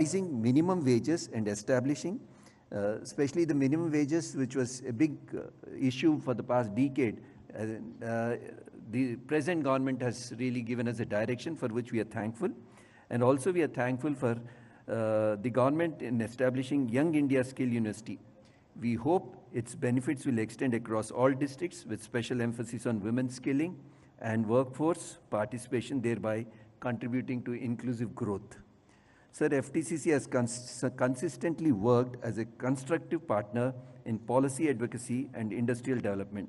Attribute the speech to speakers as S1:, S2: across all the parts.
S1: raising minimum wages and establishing, especially the minimum wages, which was a big issue for the past decade. The present government has really given us a direction for which we are thankful. And also we are thankful for the government in establishing Young India Skill University. We hope its benefits will extend across all districts with special emphasis on women's skilling and workforce participation, thereby contributing to inclusive growth. Sir, FTCC has consistently worked as a constructive partner in policy advocacy and industrial development.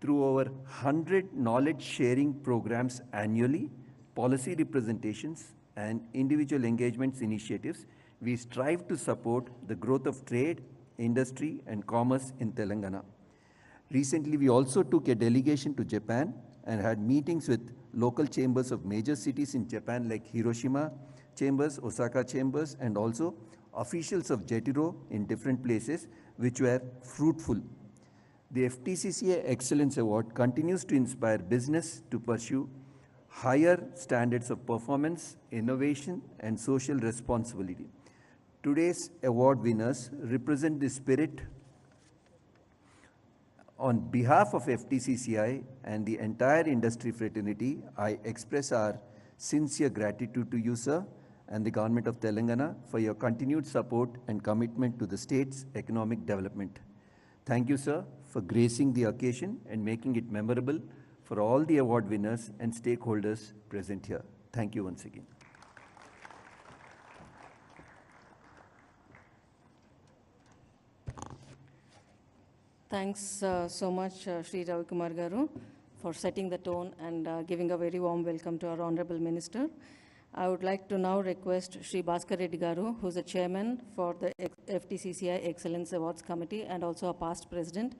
S1: Through over 100 knowledge sharing programs annually, policy representations, and individual engagements initiatives, we strive to support the growth of trade, industry, and commerce in Telangana. Recently, we also took a delegation to Japan and had meetings with local chambers of major cities in Japan like Hiroshima chambers, Osaka chambers, and also officials of JETRO in different places, which were fruitful. The FTCCI Excellence Award continues to inspire business to pursue higher standards of performance, innovation, and social responsibility. Today's award winners represent the spirit. On behalf of FTCCI and the entire industry fraternity, I express our sincere gratitude to you, sir, and the government of Telangana for your continued support and commitment to the state's economic development. Thank you, sir, for gracing the occasion and making it memorable for all the award winners and stakeholders present here. Thank you once again.
S2: Thanks so much, Sri Ravi Kumar Garu, for setting the tone and giving a very warm welcome to our Honorable Minister. I would like to now request Sri Bhaskar Reddy Garu, who is the chairman for the FTCCI Excellence Awards Committee and also a past president,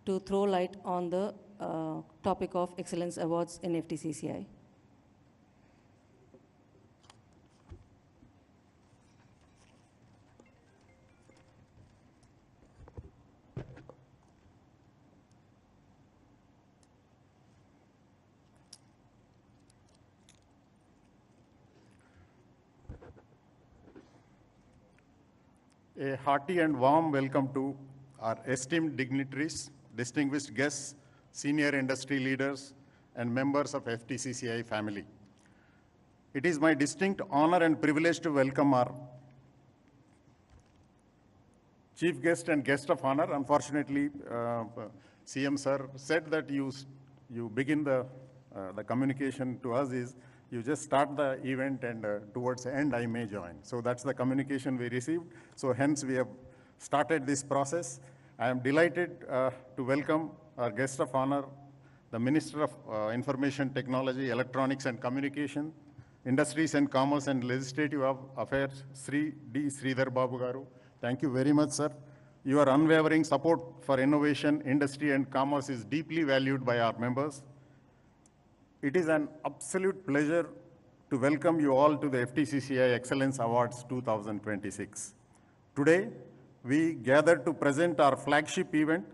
S2: to throw light on the topic of Excellence Awards in FTCCI.
S3: A hearty and warm welcome to our esteemed dignitaries, distinguished guests, senior industry leaders, and members of FTCCI family. It is my distinct honor and privilege to welcome our chief guest and guest of honor. Unfortunately, CM sir said that you begin the communication to us is you just start the event and towards the end I may join. So that's the communication we received. So hence we have started this process. I am delighted to welcome our guest of honor, the Minister of Information Technology, Electronics and Communication, Industries and Commerce and Legislative Affairs, Sri D. Sridhar Babu Garu. Thank you very much, sir. Your unwavering support for innovation, industry and commerce is deeply valued by our members. It is an absolute pleasure to welcome you all to the FTCCI Excellence Awards 2026. Today, we gather to present our flagship event,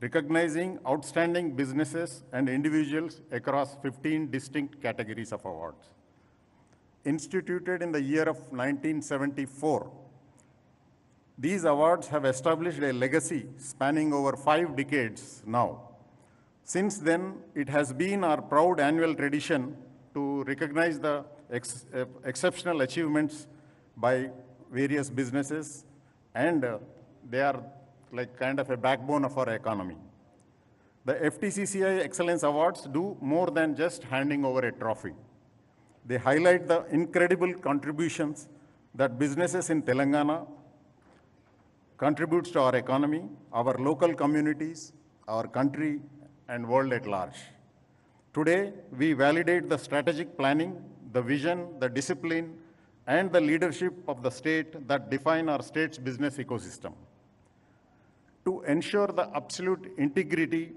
S3: recognizing outstanding businesses and individuals across 15 distinct categories of awards. Instituted in the year of 1974, these awards have established a legacy spanning over 5 decades now. Since then, it has been our proud annual tradition to recognize the exceptional achievements by various businesses, and they are like kind of a backbone of our economy. The FTCCI Excellence Awards do more than just handing over a trophy. They highlight the incredible contributions that businesses in Telangana contributes to our economy, our local communities, our country, and world at large. Today, we validate the strategic planning, the vision, the discipline, and the leadership of the state that define our state's business ecosystem. To ensure the absolute integrity,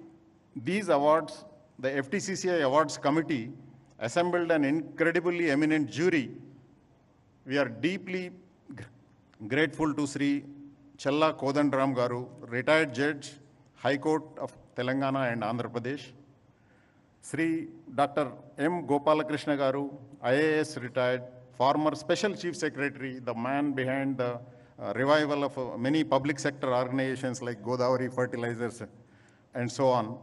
S3: these awards, the FTCCI Awards Committee assembled an incredibly eminent jury. We are deeply grateful to Sri Challa Kodandaram Garu, retired judge, High Court of Telangana and Andhra Pradesh. Sri Dr. M. Gopalakrishna Garu, IAS retired, former Special Chief Secretary, the man behind the revival of many public sector organizations like Godavari Fertilizers and so on.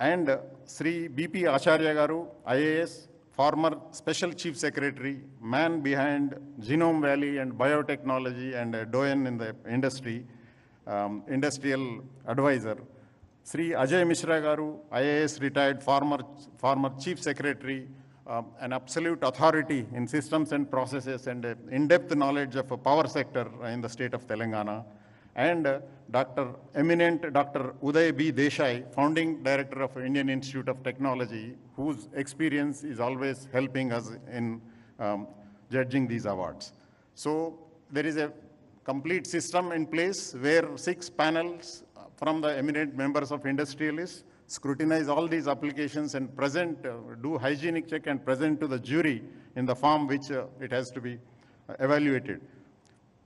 S3: And Sri B.P. Acharya Garu, IAS, former Special Chief Secretary, man behind Genome Valley and biotechnology and a doyen in the industry, industrial advisor. Sri Ajay Mishra Garu, IAS retired former Chief Secretary, an absolute authority in systems and processes and in-depth knowledge of a power sector in the state of Telangana. And eminent Dr. Uday B. Desai, founding director of Indian Institute of Technology, whose experience is always helping us in judging these awards. So there is a complete system in place where 6 panels from the eminent members of industrialists scrutinize all these applications and present, do hygienic check and present to the jury in the form which it has to be evaluated.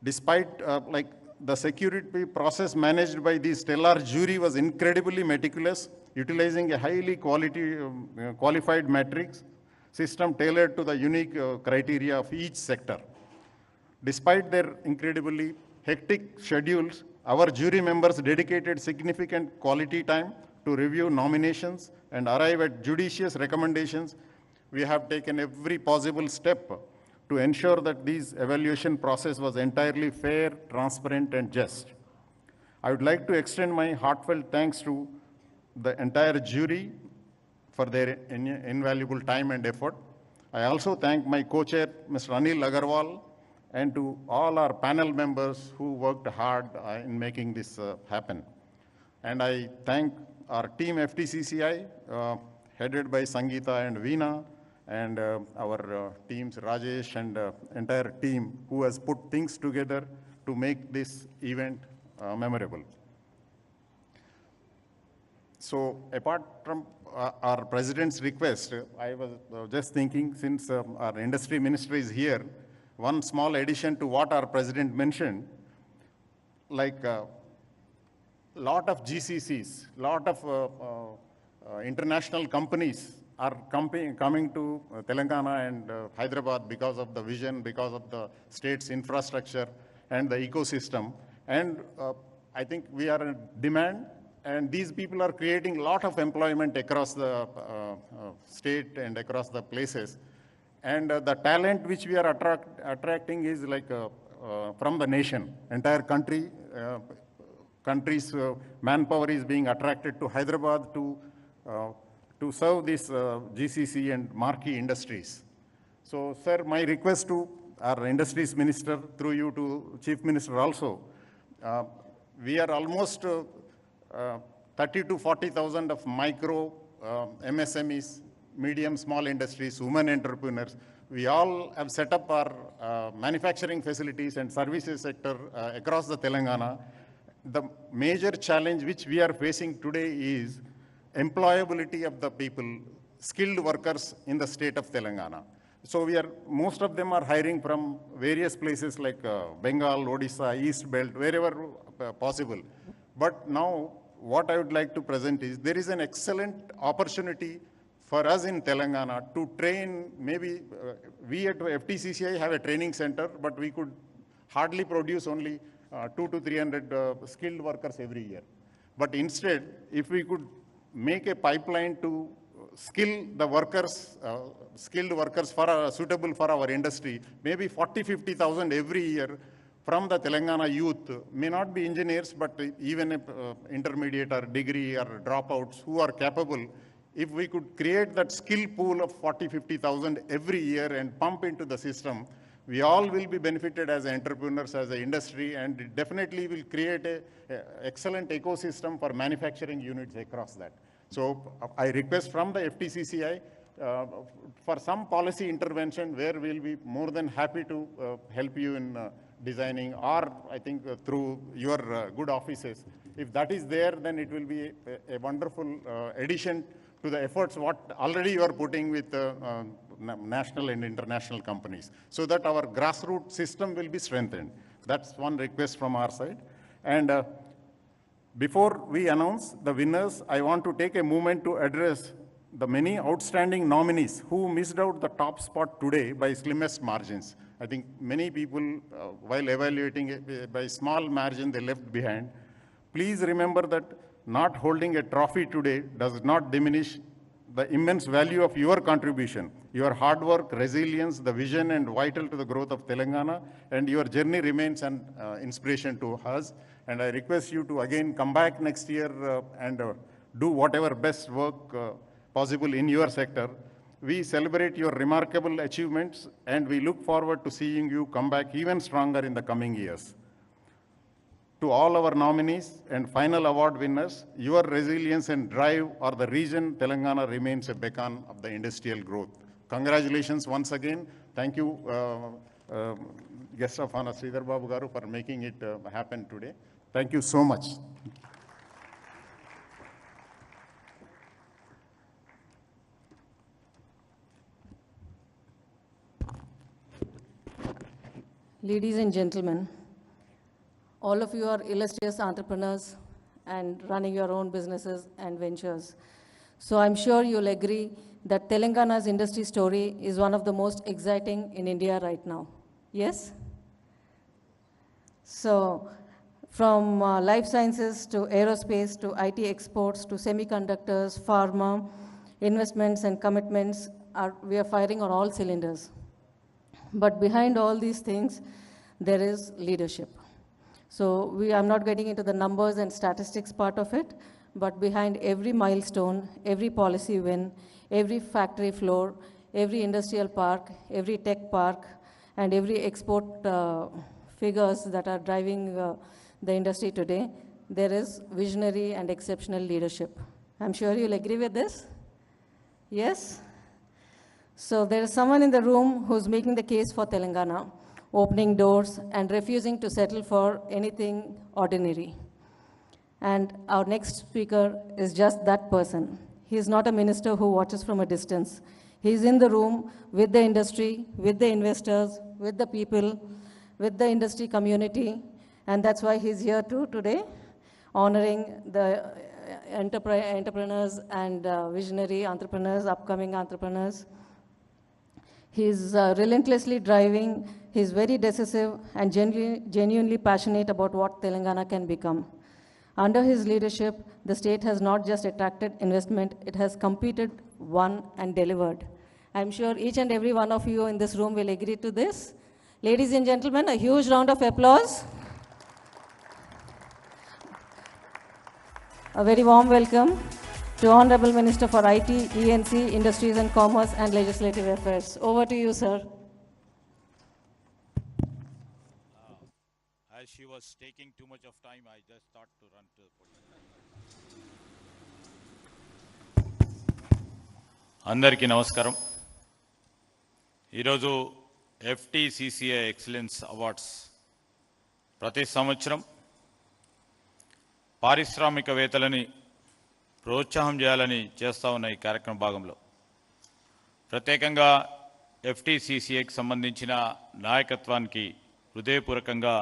S3: Despite the security process managed by the stellar jury was incredibly meticulous, utilizing a highly qualified matrix system tailored to the unique criteria of each sector. Despite their incredibly hectic schedules, our jury members dedicated significant quality time to review nominations and arrive at judicious recommendations. We have taken every possible step to ensure that this evaluation process was entirely fair, transparent, and just. I would like to extend my heartfelt thanks to the entire jury for their invaluable time and effort. I also thank my co-chair, Mr. Anil Agarwal, and to all our panel members who worked hard in making this happen. And I thank our team FTCCI, headed by Sangeeta and Veena, and our teams, Rajesh and entire team who has put things together to make this event memorable. So apart from our president's request, I was just thinking, since our industry minister is here, one small addition to what our president mentioned, like lot of GCCs, lot of international companies are coming to Telangana and Hyderabad because of the vision, because of the state's infrastructure and the ecosystem. And I think we are in demand, and these people are creating a lot of employment across the state and across the places. And the talent which we are attracting is like from the nation, entire country, country's manpower is being attracted to Hyderabad to serve this GCC and marquee industries. So, sir, my request to our industries minister, through you to Chief Minister also, we are almost 30 to 40,000 of micro MSMEs, medium, small industries, women entrepreneurs. We all have set up our manufacturing facilities and services sector across the Telangana. The major challenge which we are facing today is employability of the people, skilled workers in the state of Telangana. So most of them are hiring from various places like Bengal, Odisha, East Belt, wherever possible. But now what I would like to present is there is an excellent opportunity for us in Telangana to train. Maybe we at FTCCI have a training center, but we could hardly produce only 200 to 300 skilled workers every year. But instead, if we could make a pipeline to skill the workers, skilled workers suitable for our industry, maybe 40, 50,000 every year from the Telangana youth, may not be engineers, but even intermediate or degree or dropouts who are capable. If we could create that skill pool of 40, 50,000 every year and pump into the system, we all will be benefited as entrepreneurs, as an industry, and it definitely will create an excellent ecosystem for manufacturing units across that. So I request from the FTCCI for some policy intervention where we'll be more than happy to help you in designing, or I think through your good offices. If that is there, then it will be a wonderful addition to the efforts what already you are putting with national and international companies, so that our grassroots system will be strengthened. That's one request from our side. And before we announce the winners, I want to take a moment to address the many outstanding nominees who missed out the top spot today by slimmest margins. I think many people, while evaluating by small margin, they left behind. Please remember that not holding a trophy today does not diminish the immense value of your contribution. Your hard work, resilience, the vision, and vital to the growth of Telangana, and your journey remains an inspiration to us. And I request you to again come back next year and do whatever best work possible in your sector. We celebrate your remarkable achievements, and we look forward to seeing you come back even stronger in the coming years. To all our nominees and final award winners, your resilience and drive or the region Telangana remains a beacon of the industrial growth. Congratulations once again. Thank you, guest of honor Sridhar Babu Garu, for making it happen today. Thank you so much.
S2: Ladies and gentlemen, all of you are illustrious entrepreneurs and running your own businesses and ventures. So I'm sure you'll agree that Telangana's industry story is one of the most exciting in India right now. Yes? So from life sciences to aerospace to IT exports to semiconductors, pharma, investments and commitments, we are firing on all cylinders. But behind all these things, there is leadership. So I'm not getting into the numbers and statistics part of it, but behind every milestone, every policy win, every factory floor, every industrial park, every tech park, and every export figures that are driving the industry today, there is visionary and exceptional leadership. I'm sure you'll agree with this? Yes? So there is someone in the room who's making the case for Telangana, opening doors and refusing to settle for anything ordinary. And our next speaker is just that person. He is not a minister who watches from a distance. He's in the room with the industry, with the investors, with the people, with the industry community, and that's why he's here too today, honoring the entrepreneurs and visionary entrepreneurs, upcoming entrepreneurs. He's relentlessly driving, he's very decisive and genuinely passionate about what Telangana can become. Under his leadership, the state has not just attracted investment, it has competed, won and delivered. I'm sure each and every one of you in this room will agree to this. Ladies and gentlemen, a huge round of applause. A very warm welcome to Honorable Minister for IT, ENC, Industries and Commerce and Legislative Affairs. Over to you, sir.
S4: As she was taking too much of time, I just thought to run to the podium. Andariki namaskaram. Iroju FTCCI Excellence Awards. Prati samvatsaram పారిశ్రామికవేత్తలని ప్రోత్సాహం చేయాలని చేస్తా ఉన్న ఈ కార్యక్రమ భాగంలో ప్రత్యేకంగా FTCCIకి సంబంధించిన నాయకత్వానికి హృదయపూర్వకంగా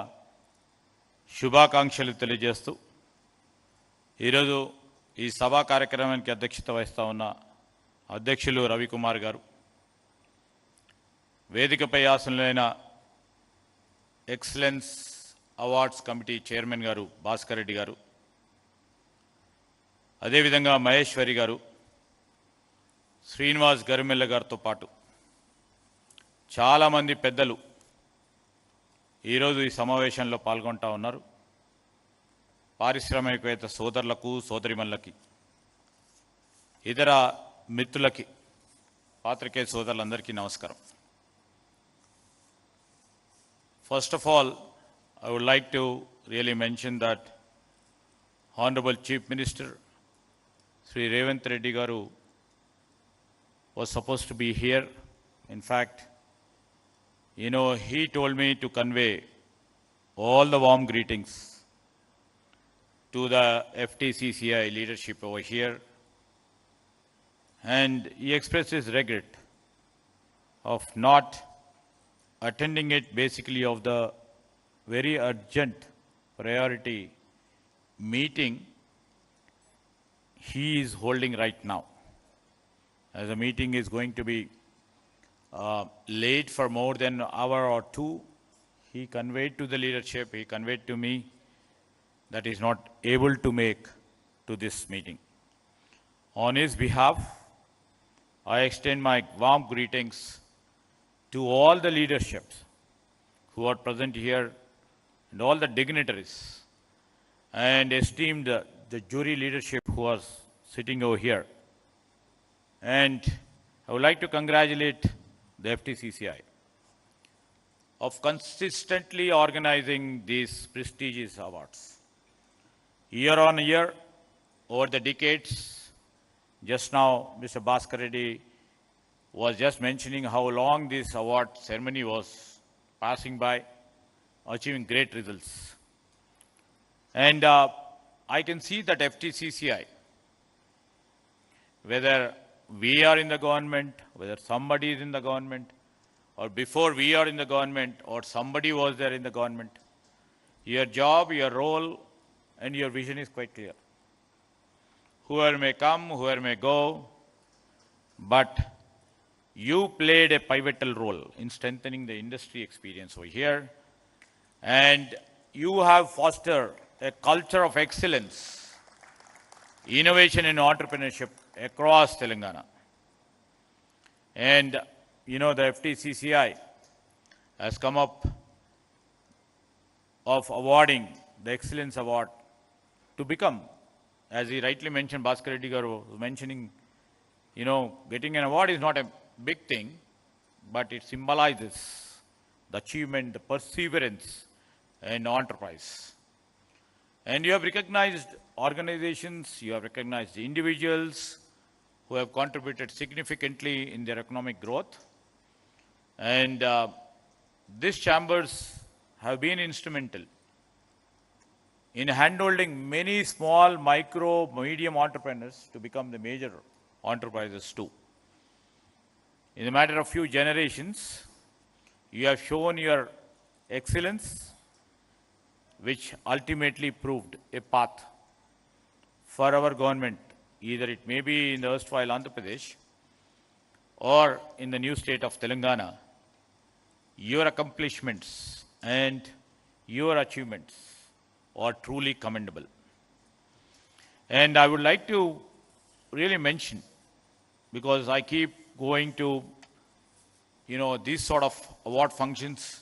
S4: శుభాకాంక్షలు తెలియజేస్తూ ఈరోజు ఈ సభా కార్యక్రమానికి అధ్యక్షత వహిస్తూ ఉన్న అధ్యక్షులు రవికుమార్ గారు, వేదికపై ఆసనులైన ఎక్సలెన్స్ అవార్డ్స్ కమిటీ చైర్మన్ గారు భాస్కర్ రెడ్డి గారు, అదేవిధంగా మహేశ్వరి గారు, శ్రీనివాస్ గరిమెల్ల గారితో పాటు చాలామంది పెద్దలు ఈరోజు ఈ సమావేశంలో పాల్గొంటూ ఉన్నారు. పారిశ్రామికవేత్త సోదరులకు, సోదరిమణులకి, ఇతర మిత్రులకి, పాత్రికేయ సోదరులందరికీ నమస్కారం. First of all, I would like to really mention that Honorable Chief Minister Sri Revanth Reddy Garu was supposed to be here. In fact, he told me to convey all the warm greetings to the FTCCI leadership over here, and he expressed his regret of not attending it, basically of the very urgent priority meeting he is holding right now. as the meeting is going to be late for more than an hour or two, he conveyed to the leadership, he conveyed to me that he is not able to make to this meeting. On his behalf, I extend my warm greetings to all the leaderships who are present here and all the dignitaries and esteemed the jury leadership who was sitting over here. And I would like to congratulate the FTCCI of consistently organizing these prestigious awards. Year on year, over the decades, just now Mr. Bhaskar Reddy was just mentioning how long this award ceremony was passing by, achieving great results. And I can see that FTCCI, whether we are in the government, whether somebody is in the government, or before we are in the government, or somebody was there in the government, your job, your role, and your vision is quite clear. Whoever may come, whoever may go, but you played a pivotal role in strengthening the industry experience over here, and you have fostered a culture of excellence, innovation and entrepreneurship across Telangana. And you know, the FTCCI has come up of awarding the Excellence Award to become, as he rightly mentioned, Bhaskar Reddy garu was mentioning, you know, getting an award is not a big thing, but it symbolizes the achievement, the perseverance, and enterprise. And you have recognized organizations, you have recognized individuals who have contributed significantly in their economic growth. And these chambers have been instrumental in handholding many small, micro, medium entrepreneurs to become the major enterprises too. In a matter of few generations, you have shown your excellence, which ultimately proved a path for our government. Either it may be in the erstwhile Andhra Pradesh or in the new state of Telangana. Your accomplishments and your achievements are truly commendable. And I would like to really mention, because I keep going to, you know, these sort of award functions.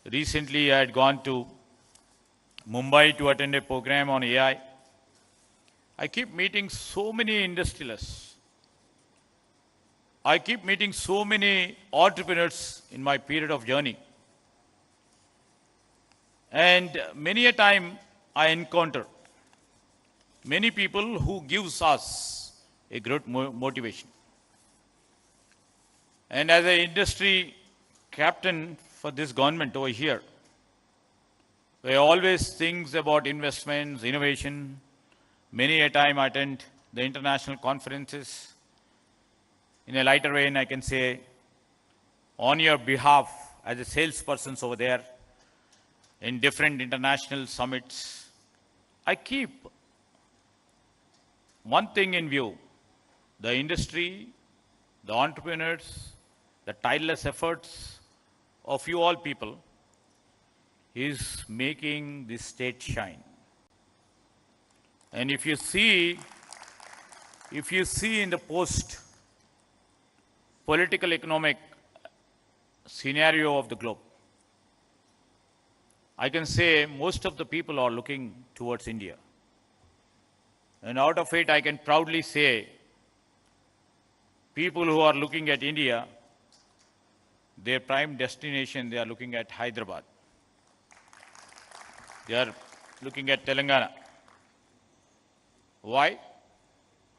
S4: Recently, I had gone to Mumbai to attend a program on AI. I keep meeting so many industrialists. I keep meeting so many entrepreneurs in my period of journey. And many a time I encounter many people who gives us a great motivation. And as an industry captain for this government over here, we always think about investments, innovation. Many a time I attend the international conferences. In a lighter vein, I can say, on your behalf, as a salesperson over there, in different international summits, I keep one thing in view: the industry, the entrepreneurs, the tireless efforts of you all people is making this state shine. And if you see in the post-political economic scenario of the globe, I can say most of the people are looking towards India. And out of it, I can proudly say, people who are looking at India, their prime destination, they are looking at Hyderabad. They are looking at Telangana. Why?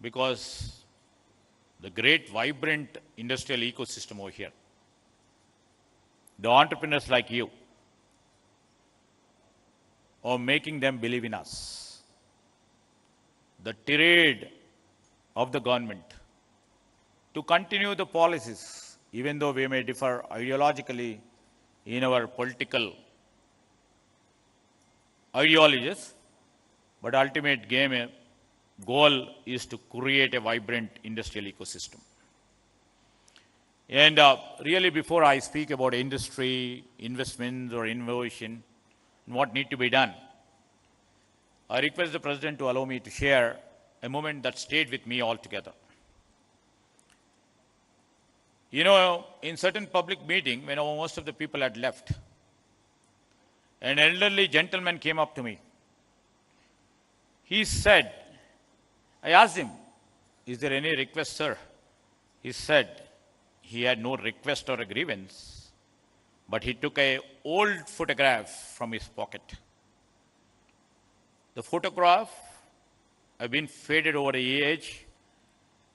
S4: Because the great vibrant industrial ecosystem over here, the entrepreneurs like you, are making them believe in us. The tirade of the government to continue the policies, even though we may differ ideologically in our political ideologies, but ultimate goal is to create a vibrant industrial ecosystem. And really, before I speak about industry, investments or innovation, and what need to be done, I request the President to allow me to share a moment that stayed with me altogether. You know, in certain public meeting, when most of the people had left, an elderly gentleman came up to me. He said, I asked him, is there any request, sir? He said he had no request or a grievance, but he took an old photograph from his pocket. The photograph had been faded over the age.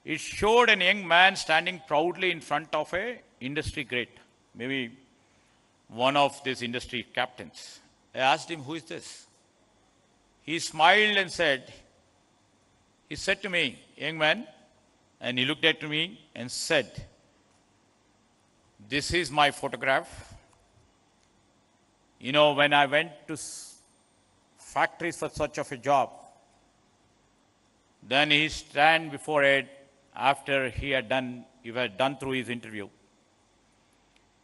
S4: It showed a young man standing proudly in front of a industry great, maybe one of these industry captains. I asked him, who is this? He smiled and said, he said to me, young man, and he looked at me and said, this is my photograph. You know, when I went to factories for such of a job, then he stand before it after he had done through his interview.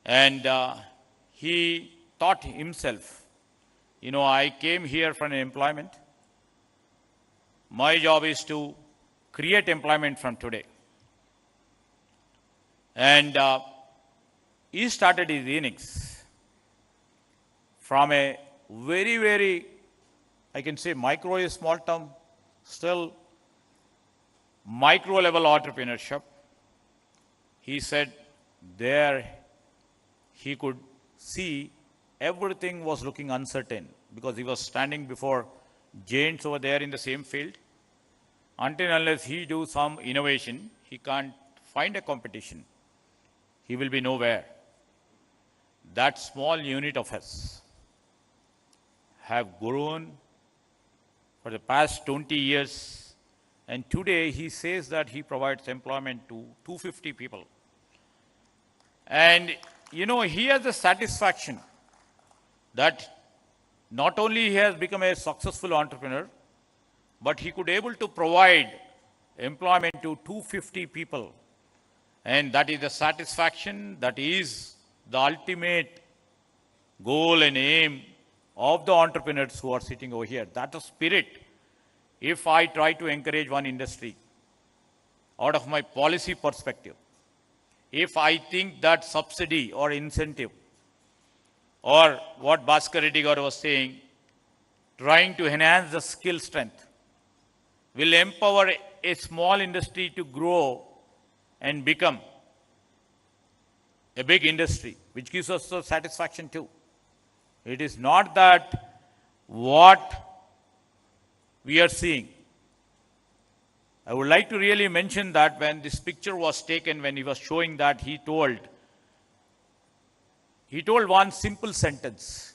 S4: And he thought himself, you know, I came here for an employment. My job is to create employment from today. And he started his innings from a very, very, I can say micro is small term, still micro level entrepreneurship. He said there he could see everything was looking uncertain because he was standing before giants over there in the same field. Until and unless he do some innovation, he can't find a competition. He will be nowhere. That small unit of us have grown for the past 20 years, and today he says that he provides employment to 250 people. And you know, he has the satisfaction that not only he has become a successful entrepreneur, but he could able to provide employment to 250 people. And that is the satisfaction, that is the ultimate goal and aim of the entrepreneurs who are sitting over here. That's the spirit. If I try to encourage one industry out of my policy perspective, if I think that subsidy or incentive, or what Bhaskar Reddy garu was saying, trying to enhance the skill strength, will empower a small industry to grow and become a big industry, which gives us the satisfaction too. It is not that what we are seeing. I would like to really mention that when this picture was taken, when he was showing that, he told one simple sentence.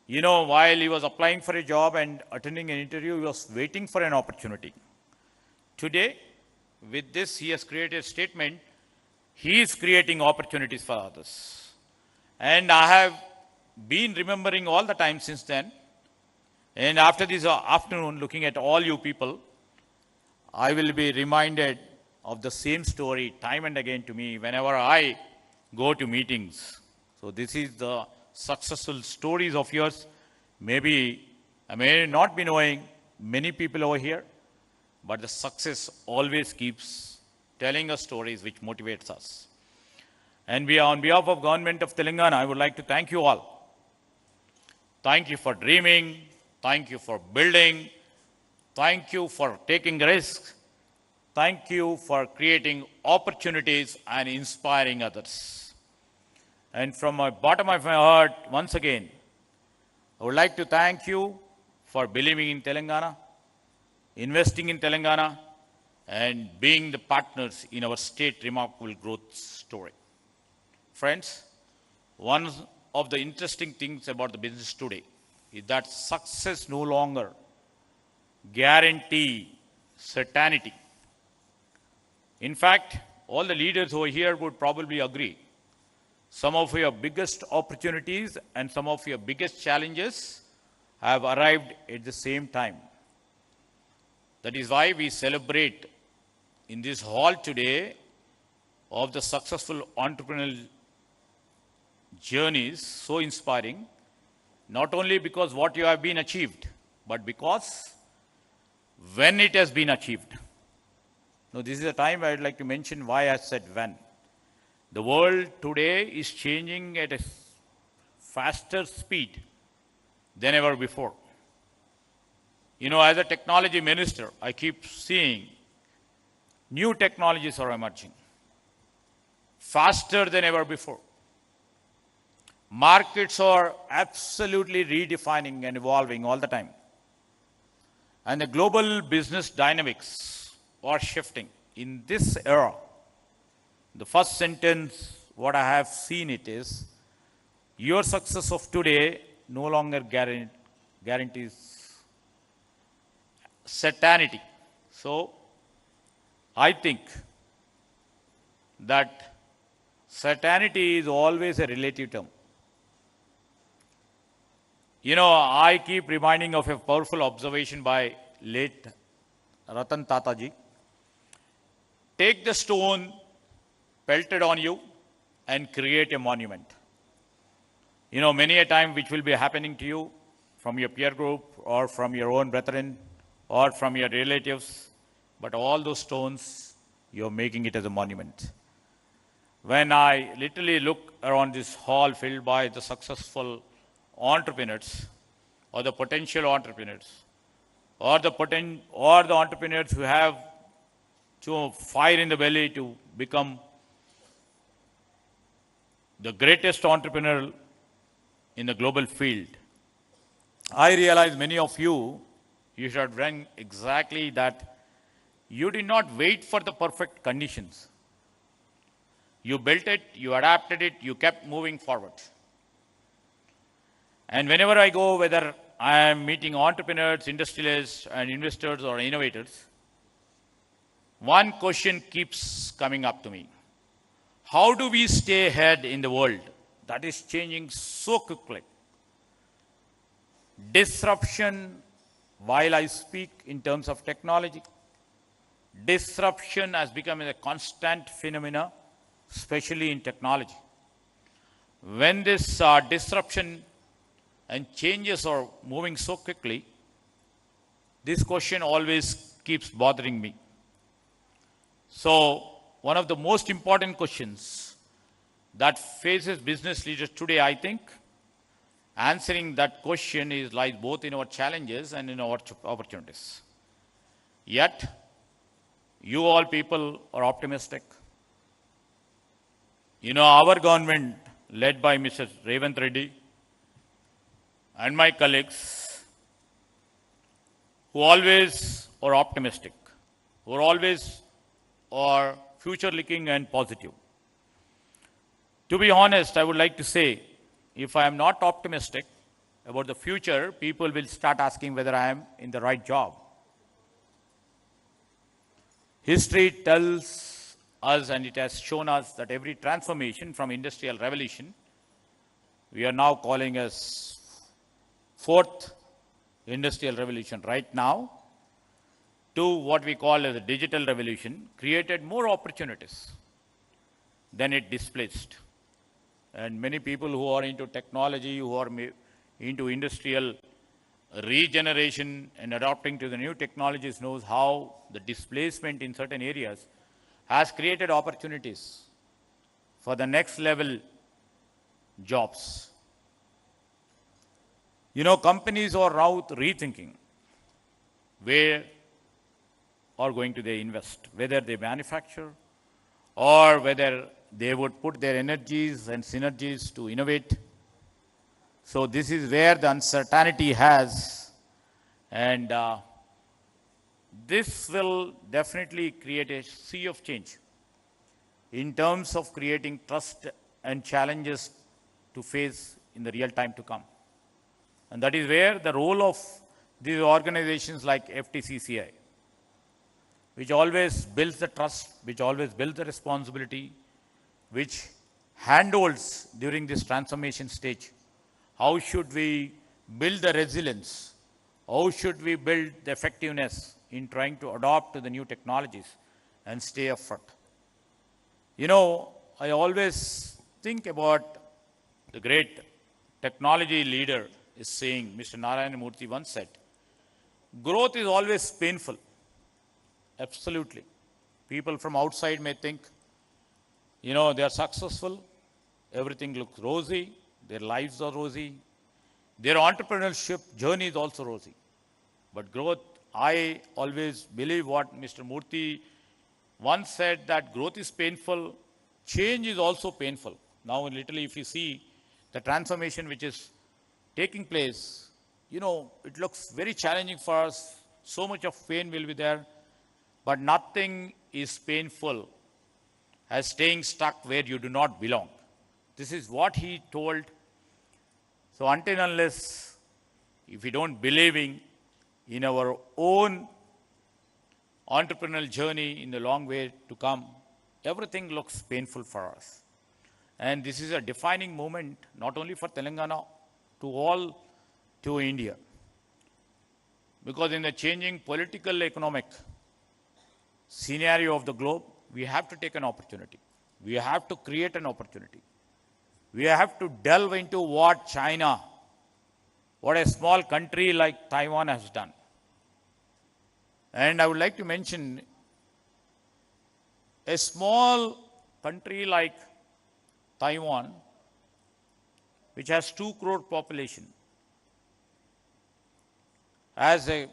S4: You know, while he was applying for a job and attending an interview, he was waiting for an opportunity. Today, with this, he has created a statement. He is creating opportunities for others. And I have been remembering all the time since then. And after this afternoon, looking at all you people, I will be reminded of the same story time and again to me whenever I go to meetings. So this is the successful stories of yours. Maybe I may not be knowing many people over here, but the success always keeps telling us stories which motivates us. And we are, on behalf of Government of Telangana, I would like to thank you all. Thank you for dreaming. Thank you for building. Thank you for taking risks. Thank you for creating opportunities and inspiring others. And from the bottom of my heart, once again, I would like to thank you for believing in Telangana, investing in Telangana, and being the partners in our state remarkable growth story. Friends, one of the interesting things about the business today is that success no longer guarantee certainty. In fact, all the leaders over here would probably agree. Some of your biggest opportunities and some of your biggest challenges have arrived at the same time. That is why we celebrate in this hall today of the successful entrepreneurial journey is so inspiring, not only because what you have been achieved, but because when it has been achieved. Now, this is a time I would like to mention why I said when. The world today is changing at a faster speed than ever before. You know, as a technology minister, I keep seeing new technologies are emerging faster than ever before. Markets are absolutely redefining and evolving all the time. And the global business dynamics are shifting. In this era, the first sentence, what I have seen it is, your success of today no longer guarantees certainty. So, I think that certainty is always a relative term. You know, I keep reminding of a powerful observation by late Ratan Tataji. Take the stone pelted on you and create a monument. You know, many a time which will be happening to you from your peer group or from your own brethren or from your relatives, but all those stones, you're making it as a monument. When I literally look around this hall filled by the successful entrepreneurs or the potential entrepreneurs or the entrepreneurs who have fire in the belly to become the greatest entrepreneur in the global field, I realize many of you should have done exactly that. You did not wait for the perfect conditions. You built it, you adapted it, you kept moving forward. And whenever I go, whether I am meeting entrepreneurs, industrialists, and investors or innovators, one question keeps coming up to me. How do we stay ahead in the world that is changing so quickly? Disruption, while I speak in terms of technology, disruption has become a constant phenomena, especially in technology. When this disruption and changes are moving so quickly, this question always keeps bothering me. So, one of the most important questions that faces business leaders today, I think, answering that question lies both in our challenges and in our opportunities. Yet, you all people are optimistic. You know, our government, led by Mr. Revanth Reddy, and my colleagues, who always are optimistic, who are always are future-looking and positive. To be honest, I would like to say, if I am not optimistic about the future, people will start asking whether I am in the right job. History tells us, and it has shown us, that every transformation from industrial revolution, we are now calling as fourth industrial revolution right now, to what we call as the digital revolution, created more opportunities than it displaced. And many people who are into technology, who are into industrial regeneration and adapting to the new technologies knows how the displacement in certain areas has created opportunities for the next level jobs. You know, companies are now rethinking where are going to they invest, whether they manufacture or whether they would put their energies and synergies to innovate. So this is where the uncertainty has, and this will definitely create a sea of change in terms of creating trust and challenges to face in the real time to come. And that is where the role of these organizations like FTCCI, which always builds the trust, which always builds the responsibility, which handholds during this transformation stage. How should we build the resilience? How should we build the effectiveness in trying to adopt to the new technologies and stay up front? You know, I always think about the great technology leader is saying, Mr. Narayana Murthy once said, growth is always painful. Absolutely. People from outside may think, you know, they are successful, everything looks rosy, their lives are rosy, their entrepreneurship journey is also rosy. But growth, I always believe what Mr. Murthy once said, that growth is painful, change is also painful. Now, literally, if you see the transformation which is taking place, you know, it looks very challenging for us. So much of pain will be there, but nothing is painful as staying stuck where you do not belong. This is what he told. So until and unless, if we don't believe in our own entrepreneurial journey in the long way to come, everything looks painful for us. And this is a defining moment, not only for Telangana, to India. Because in the changing political, economic scenario of the globe, we have to take an opportunity. We have to create an opportunity. We have to delve into what China, what a small country like Taiwan has done. And I would like to mention a small country like Taiwan, which has 2 crore population, has a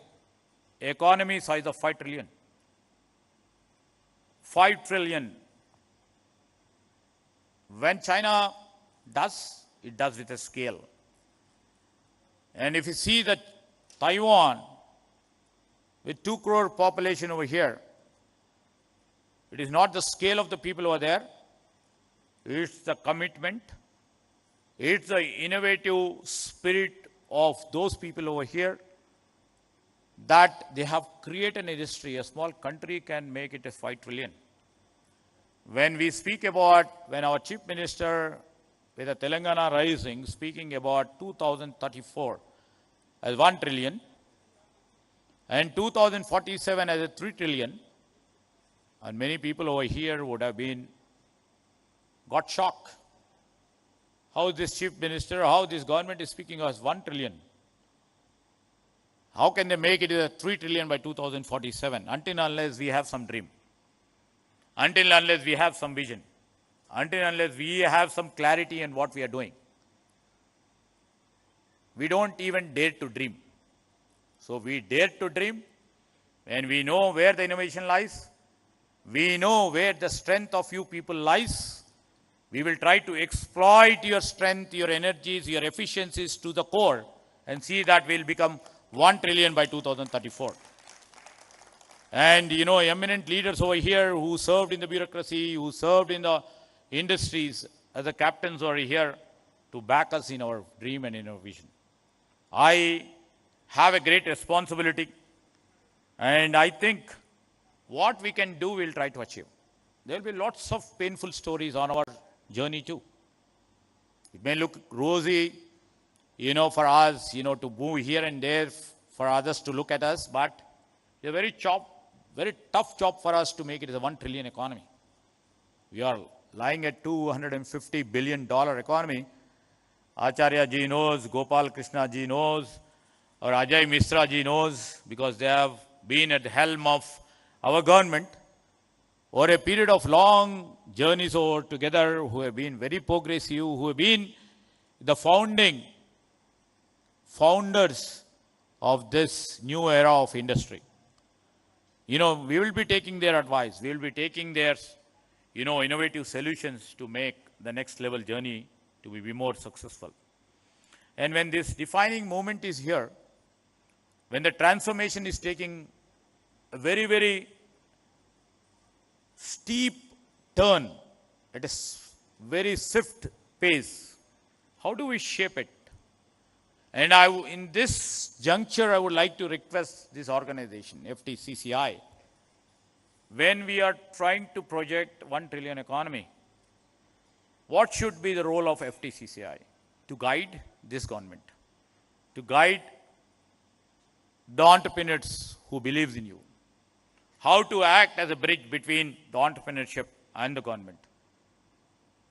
S4: economy size of 5 trillion. 5 trillion. When China does, it does with a scale. And if you see that Taiwan, with 2 crore population over here, it is not the scale of the people over there, it's the commitment, it's the innovative spirit of those people over here, that they have created an industry. A small country can make it a 5 trillion. When we speak about, when our Chief Minister with the Telangana Rising speaking about 2034 as 1 trillion and 2047 as a 3 trillion, and many people over here would have got shocked. How this Chief Minister, how this government is speaking as 1 trillion. How can they make it a 3 trillion by 2047? Until unless we have some dream. Until unless we have some vision. Until unless we have some clarity in what we are doing. We don't even dare to dream. So we dare to dream, and we know where the innovation lies. We know where the strength of you people lies. We will try to exploit your strength, your energies, your efficiencies to the core, and see that we'll become 1 trillion by 2034. And you know, eminent leaders over here who served in the bureaucracy, who served in the industries as the captains over here to back us in our dream and in our vision. I have a great responsibility, and I think what we can do, we'll try to achieve. There will be lots of painful stories on our journey too. It may look rosy, you know, for us, you know, to move here and there, for others to look at us, but it's a very tough job for us to make it as a 1 trillion economy. We are lying at $250 billion economy. Acharya ji knows, Gopal Krishna ji knows, or Ajay Misra ji knows, because they have been at the helm of our government over a period of long journeys over together, who have been very progressive, who have been the founders of this new era of industry. You know, we will be taking their advice. We will be taking their, you know, innovative solutions to make the next level journey to be more successful. And when this defining moment is here, when the transformation is taking a very, very steep turn at a very swift pace, how do we shape it? And in this juncture, I would like to request this organization, FTCCI, when we are trying to project 1 trillion economy, what should be the role of FTCCI? To guide this government, to guide the entrepreneurs who believes in you, how to act as a bridge between the entrepreneurship and the government,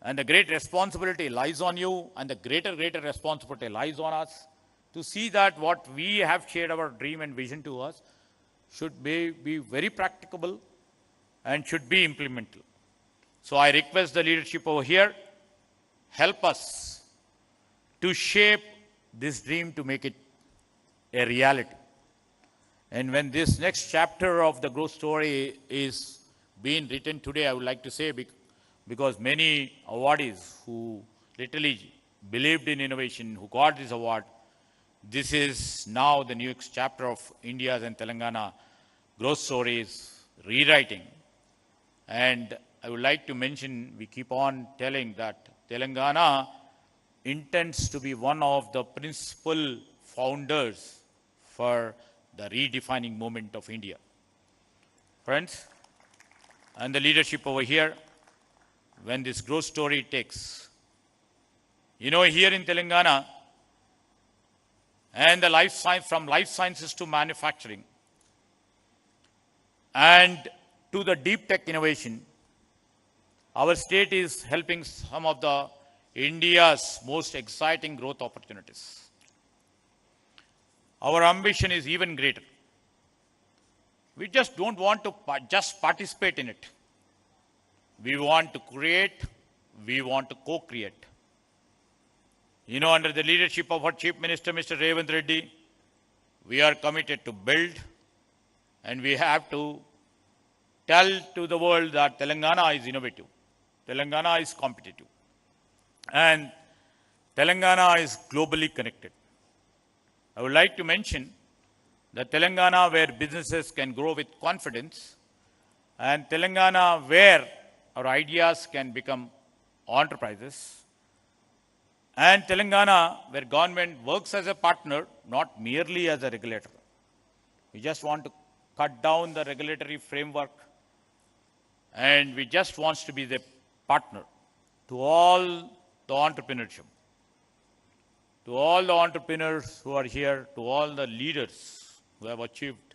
S4: And the great responsibility lies on you, and the greater responsibility lies on us to see that what we have shared our dream and vision to us should be very practicable and should be implementable. So I request the leadership over here, help us to shape this dream to make it a reality. And when this next chapter of the growth story is being written today, I would like to say, because many awardees who literally believed in innovation, who got this award, this is now the next chapter of India's and Telangana growth stories rewriting. And I would like to mention, we keep on telling that Telangana intends to be one of the principal founders for the redefining movement of India. Friends, and the leadership over here, when this growth story takes, here in Telangana, and the life science, from life sciences to manufacturing, and to the deep tech innovation, our state is helping some of the India's most exciting growth opportunities. Our ambition is even greater. We just don't want to just participate in it. We want to create, we want to co-create. Under the leadership of our Chief Minister, Mr. Revanth Reddy, we are committed to build, and we have to tell to the world that Telangana is innovative, Telangana is competitive, and Telangana is globally connected. I would like to mention that Telangana where businesses can grow with confidence, and Telangana where our ideas can become enterprises, and Telangana where government works as a partner, not merely as a regulator. We just want to cut down the regulatory framework, and we just want to be the partner to all the entrepreneurship, to all the entrepreneurs who are here, to all the leaders who have achieved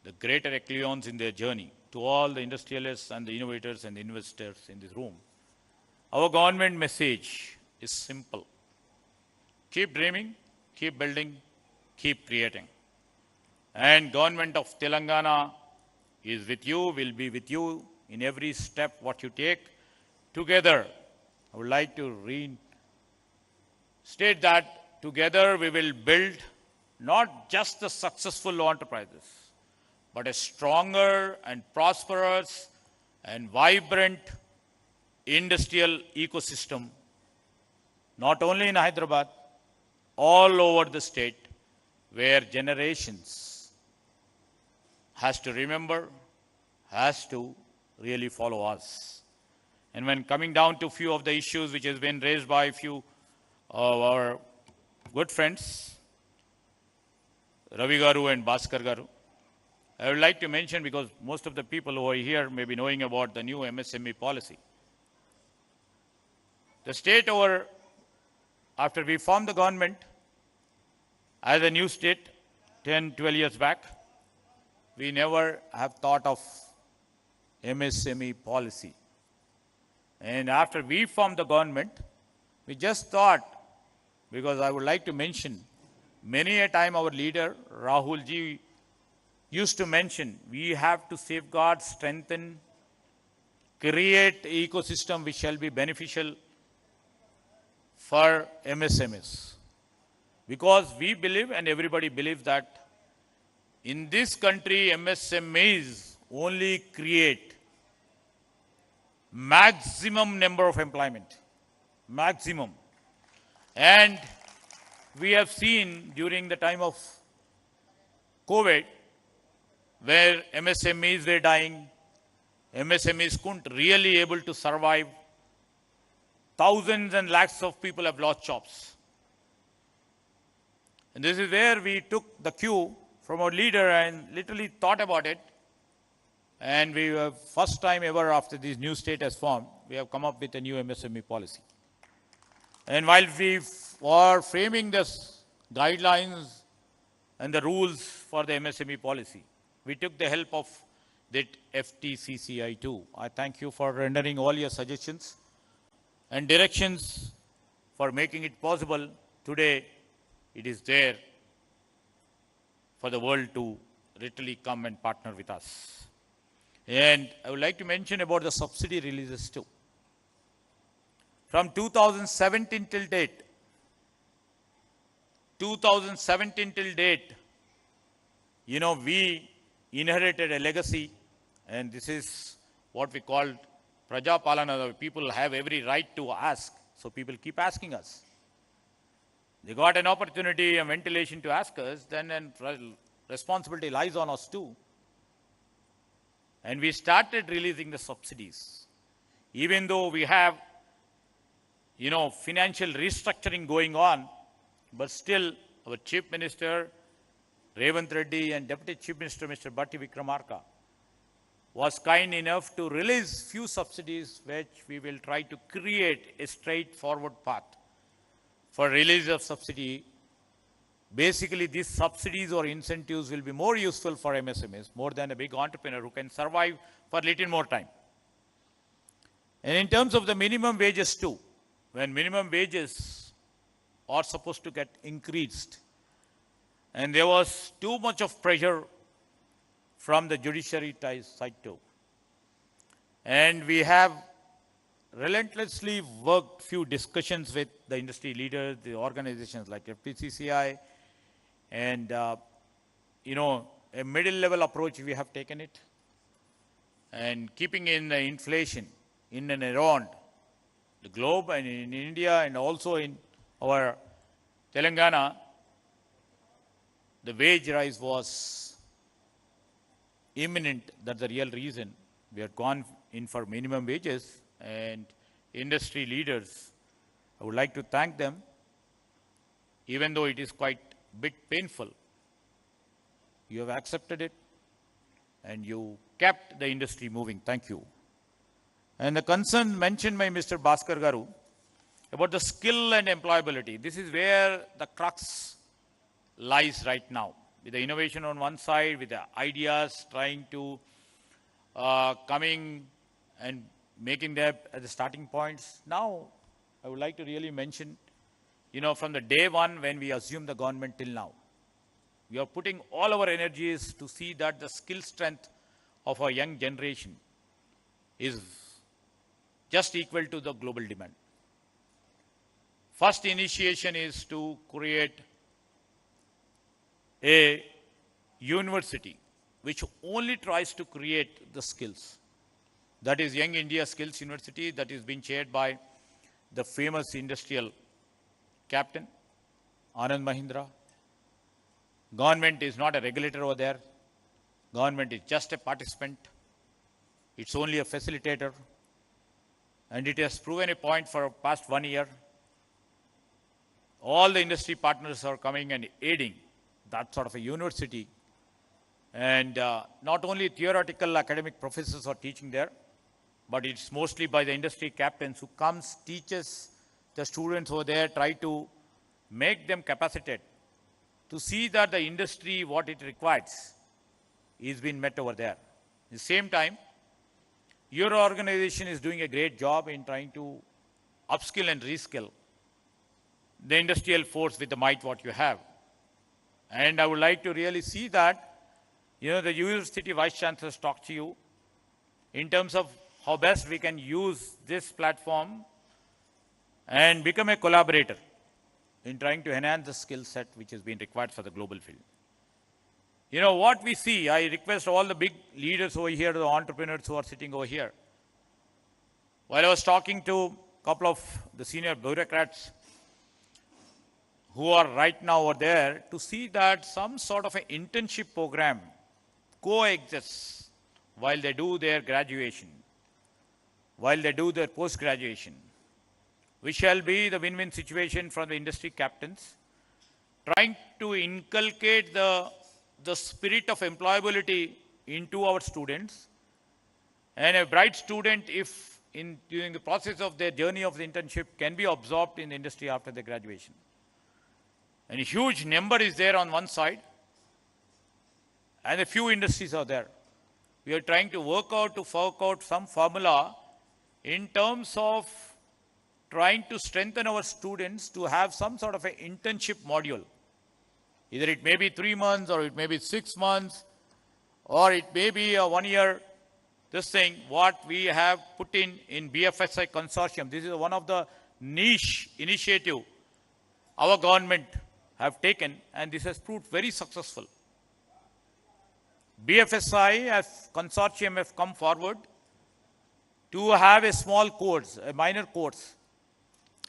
S4: the greater echelons in their journey, to all the industrialists and the innovators and the investors in this room. Our government message is simple. Keep dreaming, keep building, keep creating. And government of Telangana is with you, will be with you in every step what you take. Together, I would like to state that together we will build not just the successful enterprises, but a stronger and prosperous and vibrant industrial ecosystem, not only in Hyderabad, all over the state, where generations has to remember, has to really follow us. And when coming down to a few of the issues which has been raised by a few of our good friends, Ravi Garu and Bhaskar Garu, I would like to mention, because most of the people over here may be knowing about the new MSME policy. The state after we formed the government as a new state 10, 12 years back, we never have thought of MSME policy. And after we formed the government, we just thought, because I would like to mention, many a time our leader, Rahul ji, used to mention, we have to safeguard, strengthen, create ecosystem which shall be beneficial for MSMEs. Because we believe, and everybody believes, that in this country, MSMEs only create maximum number of employment. Maximum. And we have seen during the time of COVID, where MSMEs were dying, MSMEs couldn't really able to survive. Thousands and lakhs of people have lost jobs. And this is where we took the cue from our leader and literally thought about it. And we have, first time ever after this new state has formed, we have come up with a new MSME policy. And while we were framing this guidelines and the rules for the MSME policy, we took the help of that FTCCI too. I thank you for rendering all your suggestions. and directions for making it possible, today it is there for the world to literally come and partner with us. And I would like to mention about the subsidy releases too. From 2017 till date, we inherited a legacy, and this is what we call Praja Palana. People have every right to ask, so people keep asking us. They got an opportunity, a ventilation to ask us, then responsibility lies on us too. And we started releasing the subsidies. Even though we have, financial restructuring going on, but still our Chief Minister, Revanth Reddy, and Deputy Chief Minister, Mr. Bhakti was kind enough to release few subsidies, which we will try to create a straightforward path for release of subsidy. Basically, these subsidies or incentives will be more useful for MSMEs, more than a big entrepreneur who can survive for a little more time. And in terms of the minimum wages too, when minimum wages are supposed to get increased, and there was too much of pressure from the judiciary side too. And we have relentlessly worked few discussions with the industry leaders, the organizations like FTCCI, and, a middle level approach we have taken it. And keeping in the inflation in and around the globe and in India and also in our Telangana, the wage rise was imminent. That's the real reason we have gone in for minimum wages. And industry leaders, I would like to thank them, even though it is quite a bit painful. You have accepted it and you kept the industry moving. Thank you. And the concern mentioned by Mr. Bhaskar Garu about the skill and employability. This is where the crux lies right now. With the innovation on one side, with the ideas trying to coming and making them at the starting points. Now, I would like to really mention, from the day one when we assumed the government till now, we are putting all our energies to see that the skill strength of our young generation is just equal to the global demand. First initiation is to create a university which only tries to create the skills. That is Young India Skills University, that is being chaired by the famous industrial captain, Anand Mahindra. Government is not a regulator over there. Government is just a participant. It's only a facilitator. And it has proven a point for the past 1 year. All the industry partners are coming and aiding that sort of a university. And not only theoretical academic professors are teaching there, but it's mostly by the industry captains who comes, teaches the students over there, try to make them capacitated to see that the industry, what it requires, is being met over there. At the same time, your organization is doing a great job in trying to upskill and reskill the industrial force with the might what you have. And I would like to really see that, the university vice chancellors talk to you in terms of how best we can use this platform and become a collaborator in trying to enhance the skill set which has been required for the global field. What we see, I request all the big leaders over here, the entrepreneurs who are sitting over here. While I was talking to a couple of the senior bureaucrats who are right now over there, to see that some sort of an internship program coexists while they do their graduation, while they do their post-graduation, which shall be the win-win situation for the industry captains, trying to inculcate the spirit of employability into our students. And a bright student, if during the process of their journey of the internship, can be absorbed in the industry after their graduation. And a huge number is there on one side, and a few industries are there. We are trying to work out some formula in terms of trying to strengthen our students to have some sort of an internship module. Either it may be 3 months, or it may be 6 months, or it may be a 1 year. This thing, what we have put in BFSI consortium, this is one of the niche initiative our government have taken, and this has proved very successful. BFSI as consortium have come forward to have a small course, a minor course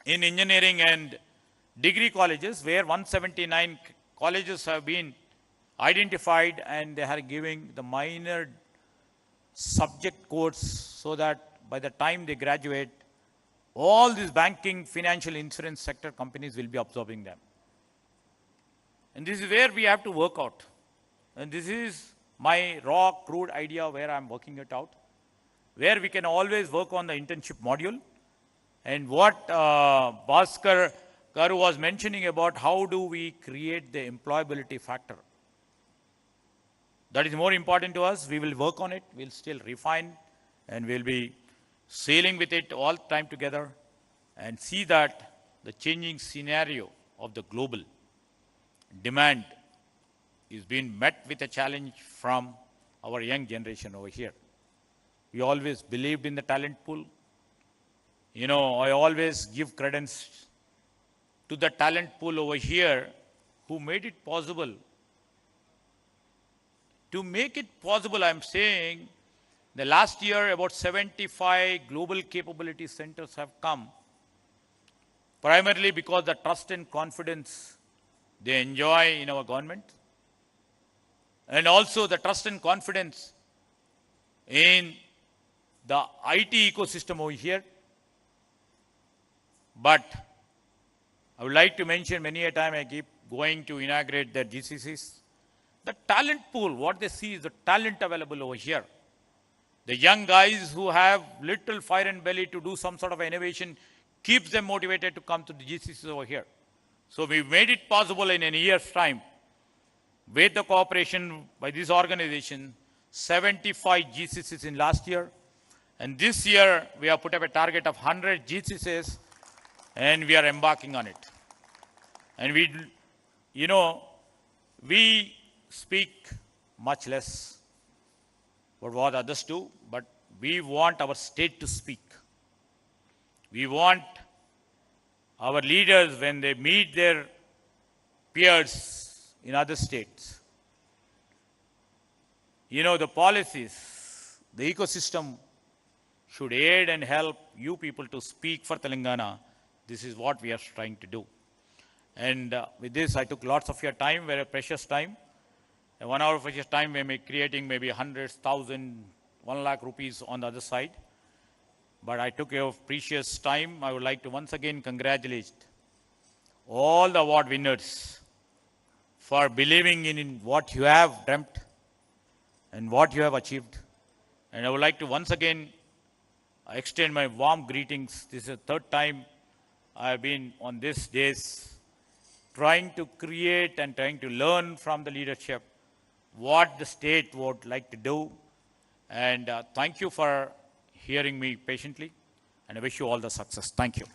S4: in engineering and degree colleges, where 179 colleges have been identified, and they are giving the minor subject course so that by the time they graduate, all these banking, financial, insurance sector companies will be absorbing them. And this is where we have to work out. And this is my raw, crude idea where I'm working it out, where we can always work on the internship module. And what Bhaskar Garu was mentioning about how do we create the employability factor. That is more important to us. We will work on it. We'll still refine, and we'll be sailing with it all the time together and see that the changing scenario of the global demand is being met with a challenge from our young generation over here. We always believed in the talent pool. You know, I always give credence to the talent pool over here who made it possible. To make it possible, I'm saying, the last year about 75 global capability centers have come, primarily because the trust and confidence they enjoy in our government, and also the trust and confidence in the IT ecosystem over here. But I would like to mention, many a time I keep going to inaugurate the GCCs. The talent pool, what they see is the talent available over here. The young guys who have little fire and belly to do some sort of innovation keeps them motivated to come to the GCCs over here. So we made it possible in a year's time, with the cooperation by this organization, 75 GCCs in last year. And this year, we have put up a target of 100 GCCs, and we are embarking on it. And we, you know, we speak much less about what others do, but we want our state to speak. We want our leaders, when they meet their peers in other states, you know, the policies, the ecosystem should aid and help you people to speak for Telangana. This is what we are trying to do. And with this, I took lots of your time, very precious time. 1 hour of your time, we may be creating maybe hundreds, 1,000, 1 lakh rupees on the other side. But I took your precious time. I would like to once again congratulate all the award winners for believing in what you have dreamt and what you have achieved. And I would like to once again extend my warm greetings. This is the third time I have been on these days trying to create and trying to learn from the leadership what the state would like to do. And thank you for hearing me patiently, and I wish you all the success. Thank you.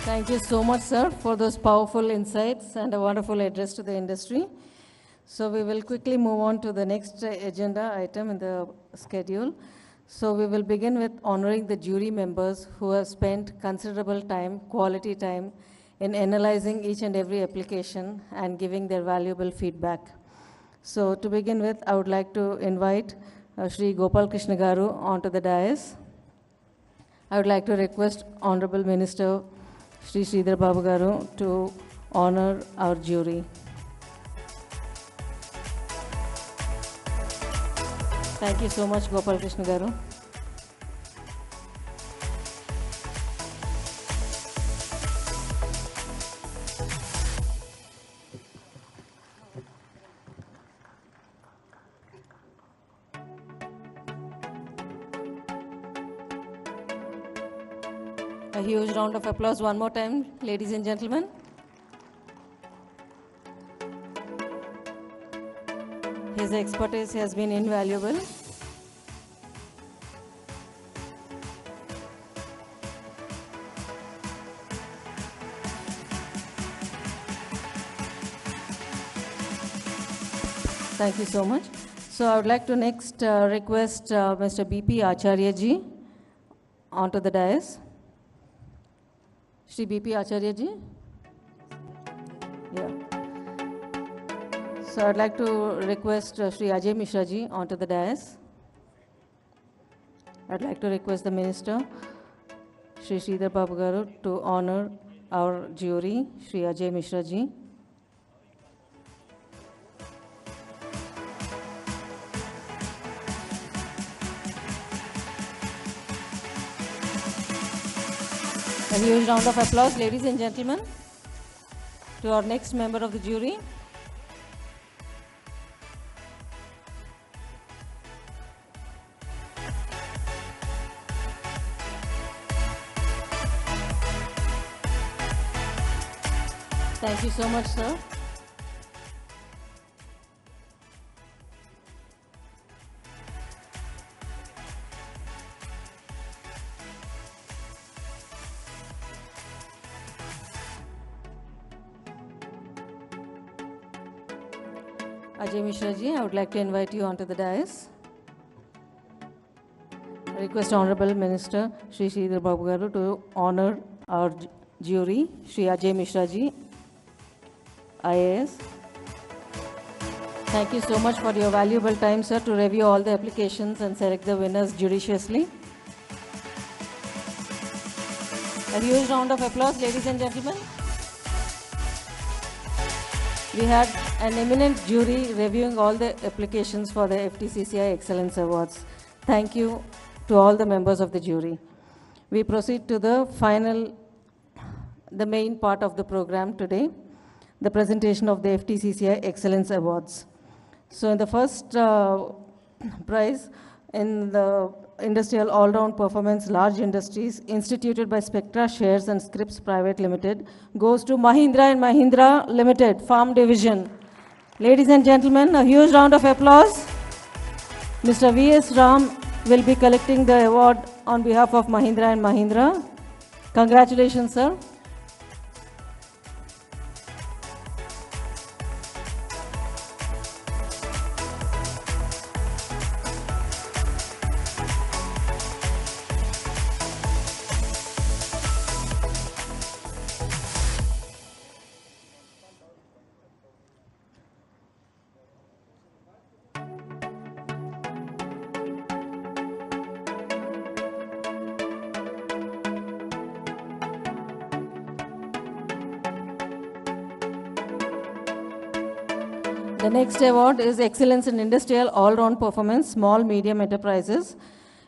S2: Thank you so much, sir, for those powerful insights and a wonderful address to the industry. So we will quickly move on to the next agenda item in the schedule. So we will begin with honoring the jury members who have spent considerable time, quality time, in analyzing each and every application and giving their valuable feedback. So to begin with, I would like to invite Shri Gopal Krishna Garu onto the dais. I would like to request Honorable Minister Shri Sridhar Babu Garu to honor our jury. Thank you so much, Gopal Krishna Garu. A huge round of applause one more time, ladies and gentlemen. His His expertise has been invaluable. Thank you so much. So I would like to next request Mr. B.P. Acharya ji onto the dais. Shri B.P. Acharya ji. Yeah. So I'd like to request Shri Ajay Mishra ji onto the dais. I'd like to request the Minister, Shri Sridhar Babu Garu, to honor our jury, Shri Ajay Mishra ji. A huge round of applause, ladies and gentlemen, to our next member of the jury. Thank you so much, sir. Ajay Mishra ji, I would like to invite you onto the dais. I request Honorable Minister Shri Sridhar Babu Garu to honor our jury, Shri Ajay Mishra ji, IAS. Thank you so much for your valuable time, sir, to review all the applications and select the winners judiciously. A huge round of applause, ladies and gentlemen. We had an eminent jury reviewing all the applications for the FTCCI Excellence Awards. Thank you to all the members of the jury. We proceed to the main part of the program today, the presentation of the FTCCI Excellence Awards. So in the first prize in the Industrial All-Round Performance Large Industries instituted by Spectra Shares and Scripts Private Limited goes to Mahindra and Mahindra Limited, Farm Division. Ladies and gentlemen, a huge round of applause. Mr. V.S. Ram will be collecting the award on behalf of Mahindra and Mahindra. Congratulations, sir. The next award is Excellence in Industrial All-Round Performance, Small Medium Enterprises.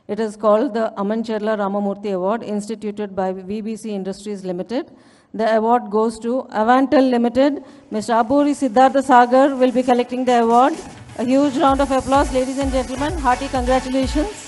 S2: It is called the Amancherla Ramamurthy Award, instituted by VBC Industries Limited. The award goes to Avantel Limited. Mr. Aburi Siddhartha Sagar will be collecting the award. A huge round of applause, ladies and gentlemen. Hearty congratulations.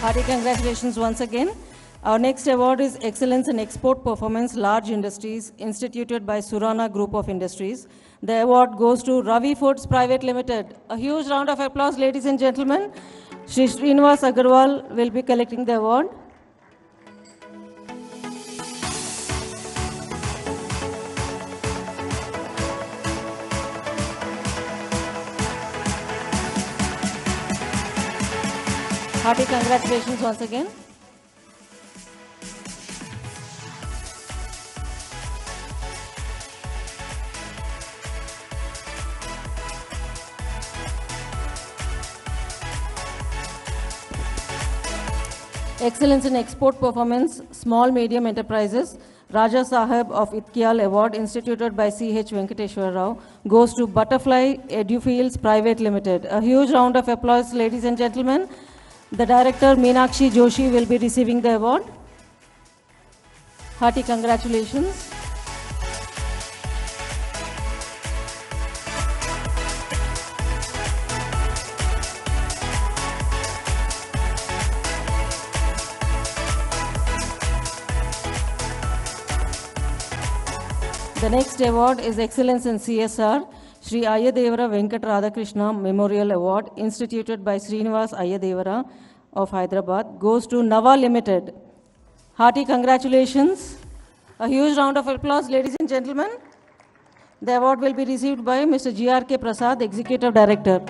S2: Hearty congratulations once again. Our next award is Excellence in Export Performance Large Industries, instituted by Surana Group of Industries. The award goes to Ravi Foods Private Limited. A huge round of applause, ladies and gentlemen. Shri Srinivas Agarwal will be collecting the award. Hearty congratulations once again. Excellence in Export Performance, Small Medium Enterprises, Raja Sahib of Itkial Award, instituted by C.H. Venkateshwar Rao, goes to Butterfly Edufields Private Limited. A huge round of applause, ladies and gentlemen. The director, Meenakshi Joshi, will be receiving the award. Hearty congratulations. The next award is Excellence in CSR, Sri Ayadevara Venkat Radhakrishna Memorial Award, instituted by Srinivas Ayadevara of Hyderabad, goes to Nava Limited. Hearty congratulations. A huge round of applause, ladies and gentlemen. The award will be received by Mr. G.R.K. Prasad, Executive Director.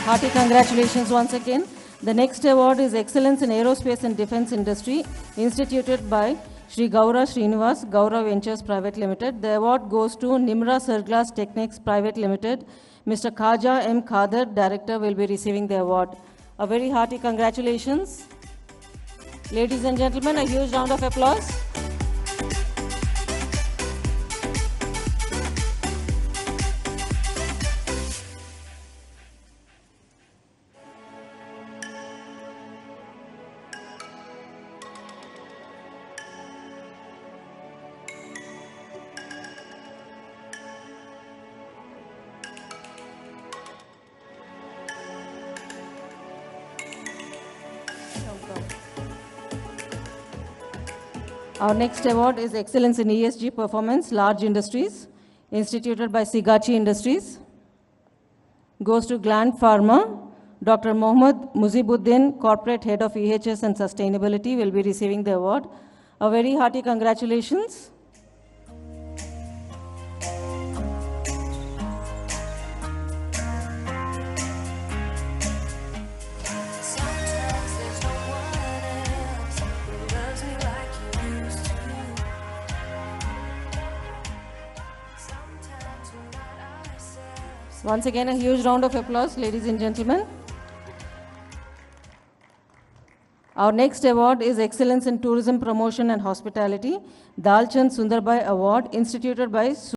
S2: Hearty congratulations once again. The next award is Excellence in Aerospace and Defense Industry, instituted by Sri Gaura Srinivas, Gaura Ventures Private Limited. The award goes to Nimra Surglass Techniques Private Limited. Mr. Khaja M. Khader, Director, will be receiving the award. A very hearty congratulations. Ladies and gentlemen, a huge round of applause. Our next award is Excellence in ESG Performance, Large Industries, instituted by Sigachi Industries. Goes to Gland Pharma. Dr. Mohammad Muzibuddin, Corporate Head of EHS and Sustainability, will be receiving the award. A very hearty congratulations. Once again, a huge round of applause, ladies and gentlemen. Our next award is Excellence in Tourism Promotion and Hospitality, Dalchand Sundarbai Award, instituted by